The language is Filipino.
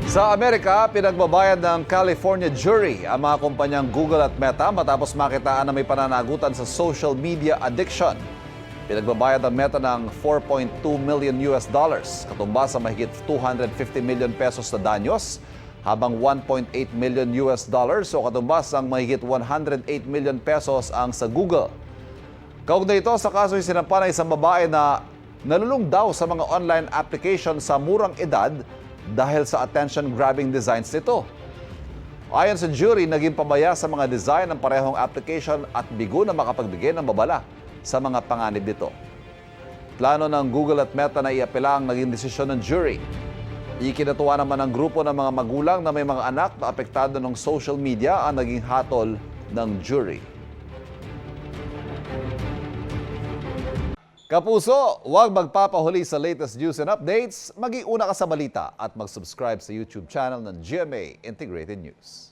Sa Amerika, pinagbabayad ng California jury ang mga kumpanyang Google at Meta matapos makitaan na may pananagutan sa social media addiction. Pinagbabayad ang Meta ng 4.2 million US dollars, katumbas sa mahigit 250 million pesos na danyos, habang 1.8 million US dollars o katumbas ang mahigit 108 million pesos ang sa Google. Kaugnay ito sa kaso'y sinampa ng isang babae na nalulung daw sa mga online application sa murang edad dahil sa attention-grabbing designs nito. Ayon sa jury, naging pabaya sa mga design ng parehong application at bigo na makapagbigay ng babala sa mga panganib nito. Plano ng Google at Meta na iapela ang naging desisyon ng jury. Ikinatuwa naman ng grupo ng mga magulang na may mga anak na apektado ng social media ang naging hatol ng jury. Kapuso, huwag magpapahuli sa latest news and updates. Mag-iuna ka sa balita at mag-subscribe sa YouTube channel ng GMA Integrated News.